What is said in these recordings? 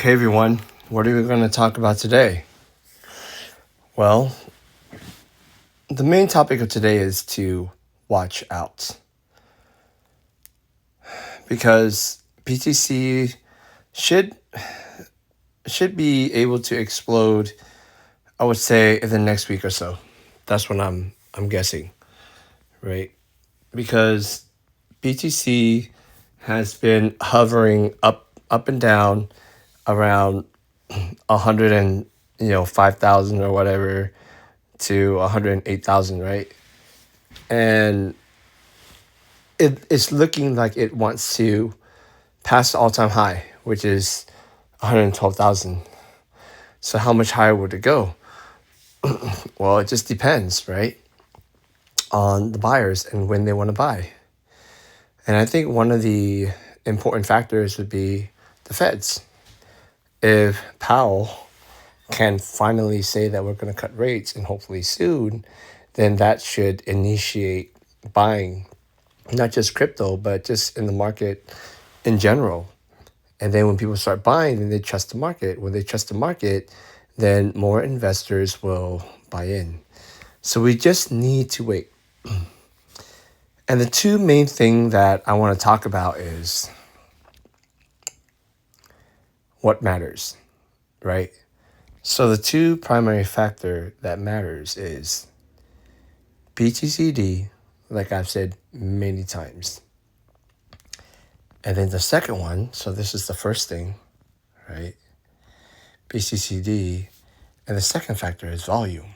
Okay, everyone, what are we going to talk about today? Well, the main topic of today is to watch out because BTC should be able to explode, I would say, in the next week or so. That's what I'm guessing, right? Because BTC has been hovering up and down around 5,000 or whatever to 108,000, right? And it's looking like it wants to pass the all-time high, which is 112,000. So how much higher would it go? Well, it just depends, right, on the buyers and when they want to buy. And I think one of the important factors would be the Feds. If Powell can finally say that we're going to cut rates and hopefully soon, then that should initiate buying, not just crypto, but just in the market in general. And then when people start buying, then they trust the market. When they trust the market, then more investors will buy in. So we just need to wait. And the two main things that I want to talk about is what matters, right? So the two primary factor that matters is BTCD, like I've said many times. And then the second one, so this is the first thing, right? BCCD, and the second factor is volume.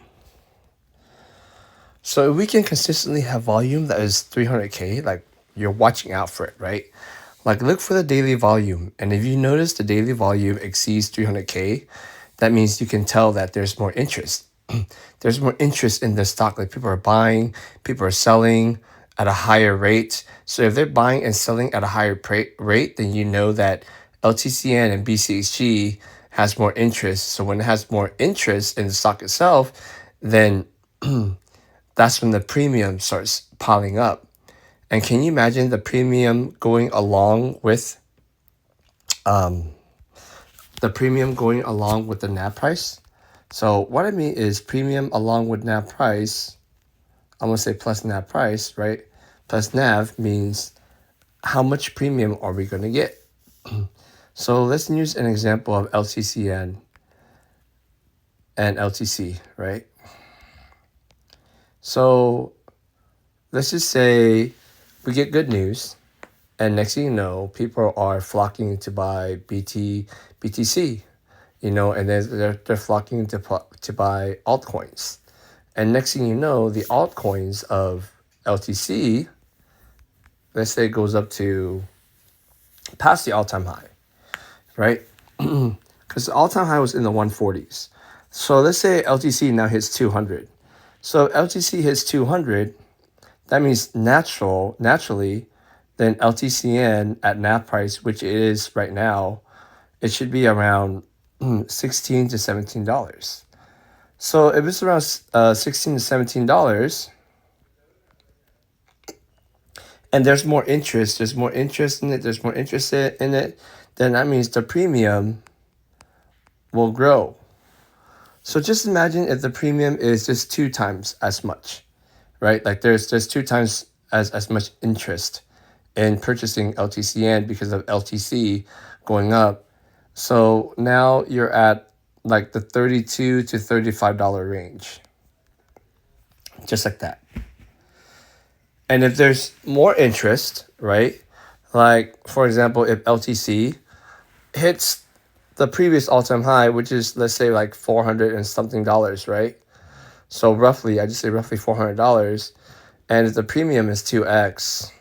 So if we can consistently have volume that is 300K, like you're watching out for it, right? Like look for the daily volume. And if you notice the daily volume exceeds 300K, that means you can tell that there's more interest. There's more interest in the stock. Like people are buying, people are selling at a higher rate. So if they're buying and selling at a higher rate, then you know that LTCN and BCHG has more interest. So when it has more interest in the stock itself, then that's when the premium starts piling up. And can you imagine the premium going along with the NAV price? So what I mean is premium along with NAV price. I'm gonna say plus NAV price, right? Plus NAV means how much premium are we gonna get? So let's use an example of LTCN and LTC, right? So let's just say we get good news, and next thing you know, people are flocking to buy BTC, and then they're flocking to buy altcoins. And next thing you know, the altcoins of LTC, let's say it goes up to past the all-time high, right? Because the all-time high was in the 140s. So let's say LTC now hits 200. So if LTC hits 200, that means naturally, then LTCN at NAV price, which it is right now, it should be around $16 to $17. So if it's around $16 to $17, and there's more interest in it, then that means the premium will grow. So just imagine if the premium is just 2 times as much, right? Like there's 2 times as much interest in purchasing LTCN because of LTC going up. So now you're at like the $32 to $35 range, just like that. And if there's more interest, right? Like for example, if LTC hits the previous all-time high, which is let's say like $400 and something, right? So roughly, I just say roughly $400, and if the premium is 2x,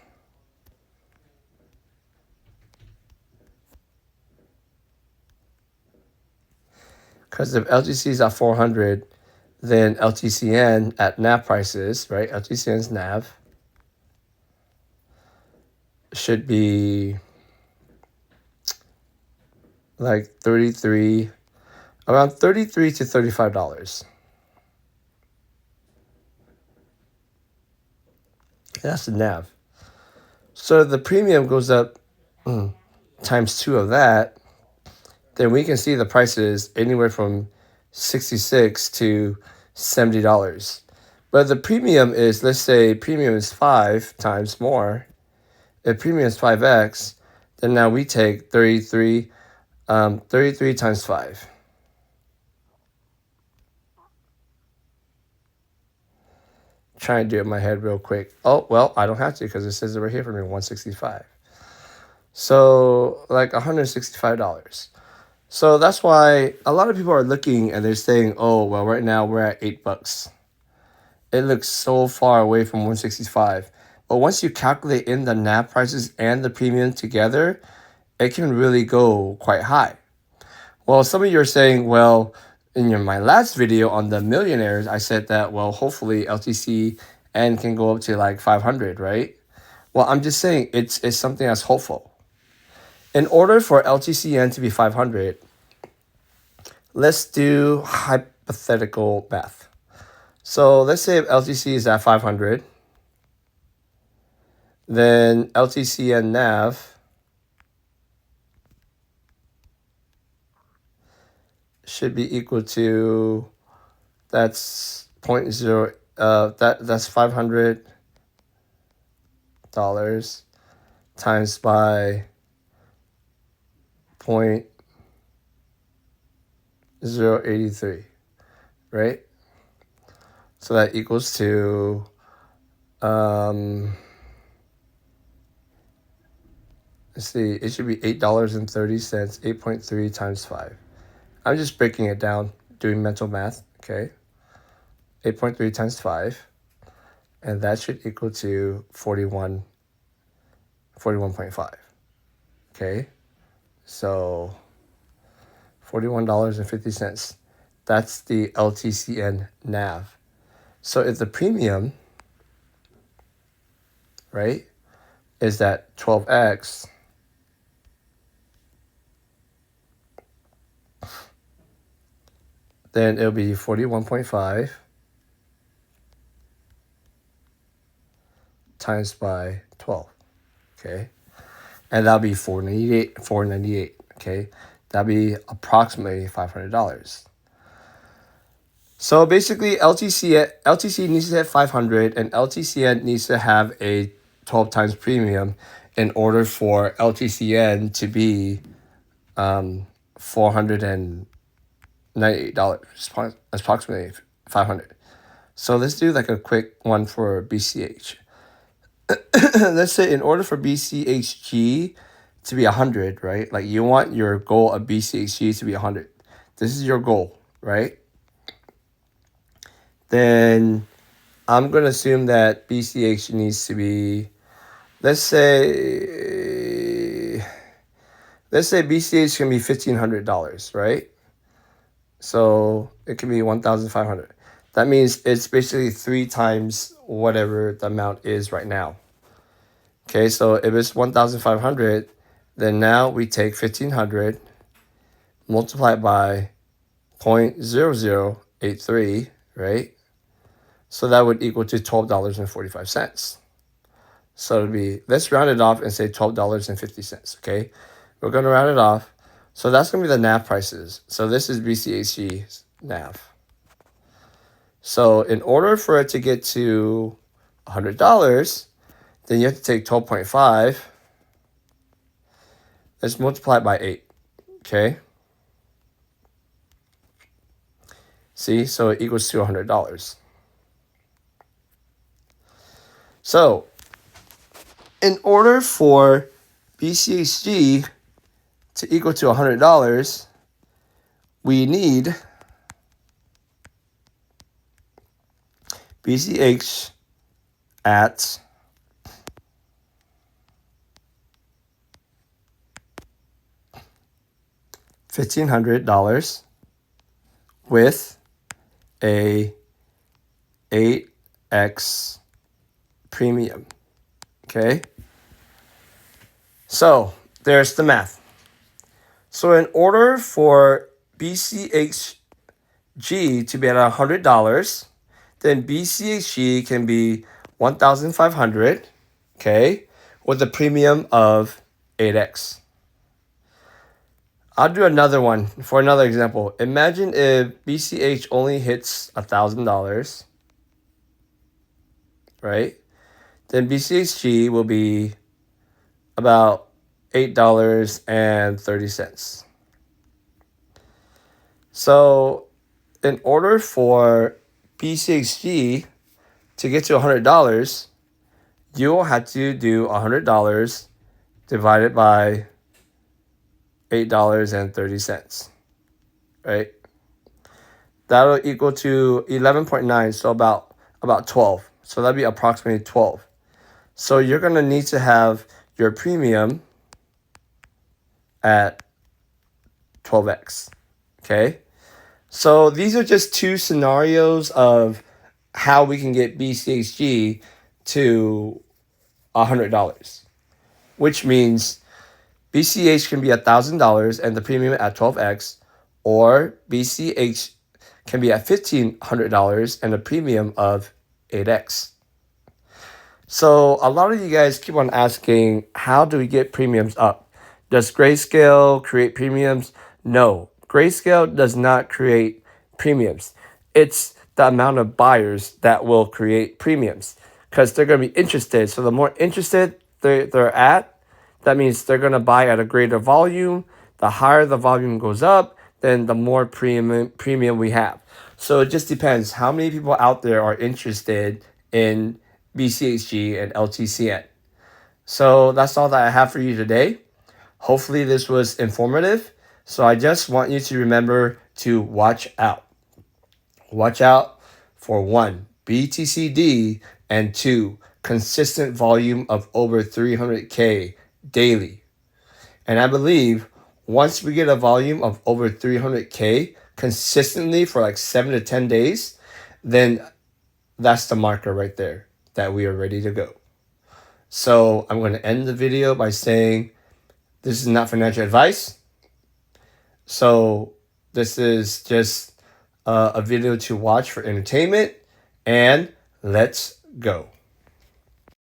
because if LTC is at 400, then LTCN at NAV prices, right? LTCN's NAV should be like around $33 to $35. That's the NAV. So the premium goes up times 2 of that, then we can see the prices anywhere from $66 to $70. But the premium is, let's say premium is 5 times more. If premium is 5x, then now we take 33 times 5. Trying to do it in my head real quick. Oh, well, I don't have to because it says it right here for me, 165. So like $165. So that's why a lot of people are looking and they're saying, oh, well, right now we're at $8. It looks so far away from 165. But once you calculate in the NAV prices and the premium together, it can really go quite high. Well, some of you are saying, well, in my last video on the millionaires, I said that, well, hopefully LTCN can go up to like 500, right? Well, I'm just saying it's something that's hopeful. In order for LTCN to be 500, let's do hypothetical math. So let's say if LTC is at 500, then LTCN NAV should be equal to, that's 0.0, that's $500 times by 0.083, right? So that equals to let's see, it should be $8.30, 8.3 times 5. I'm just breaking it down, doing mental math, okay? 8.3 times 5, and that should equal to 41.5, okay? So $41.50. That's the LTCN NAV. So if the premium, right, is that 12x, then it'll be 41.5 times by 12, okay? And that'll be $498, okay? That'll be approximately $500. So basically, LTC needs to hit 500, and LTCN needs to have a 12 times premium in order for LTCN to be $498, approximately 500. So let's do like a quick one for BCH. Let's say in order for BCHG to be 100, right? Like you want your goal of BCHG to be 100. This is your goal, right? Then I'm going to assume that BCH needs to be, let's say BCH can be $1,500, right? So it can be 1,500. That means it's basically 3 times whatever the amount is right now. Okay, so if it's 1,500, then now we take 1,500, multiply it by 0.0083, right? So that would equal to $12.45. So it'd be, let's round it off and say $12.50, okay? We're going to round it off. So that's going to be the NAV prices. So this is BCHG's NAV. So in order for it to get to $100, then you have to take 12.5. Let's multiply it by 8, okay? See, so it equals to $100. So in order for BCHG to equal to $100, we need BCH at $1,500 with a 8x premium, okay? So there's the math. So in order for BCHG to be at $100, then BCHG can be 1,500, okay, with a premium of 8x. I'll do another one for another example. Imagine if BCH only hits $1,000, right? Then BCHG will be about $8.30. So in order for BCHG to get to $100, you will have to do $100 divided by $8.30, right? That'll equal to 11.9, so about 12. So that'd be approximately 12. So you're gonna need to have your premium at 12x. Okay? So these are just two scenarios of how we can get BCHG to $100, which means BCH can be $1,000 and the premium at 12x, or BCH can be at $1,500 and a premium of 8x. So a lot of you guys keep on asking, how do we get premiums up? Does Grayscale create premiums? No, Grayscale does not create premiums. It's the amount of buyers that will create premiums because they're going to be interested. So the more interested they're at, that means they're going to buy at a greater volume. The higher the volume goes up, then the more premium we have. So it just depends how many people out there are interested in BCHG and LTCN. So that's all that I have for you today. Hopefully this was informative. So I just want you to remember to watch out. Watch out for 1, BTCD, and 2, consistent volume of over 300K daily. And I believe once we get a volume of over 300K consistently for like 7 to 10 days, then that's the marker right there that we are ready to go. So I'm going to end the video by saying this is not financial advice. So this is just a video to watch for entertainment, and let's go.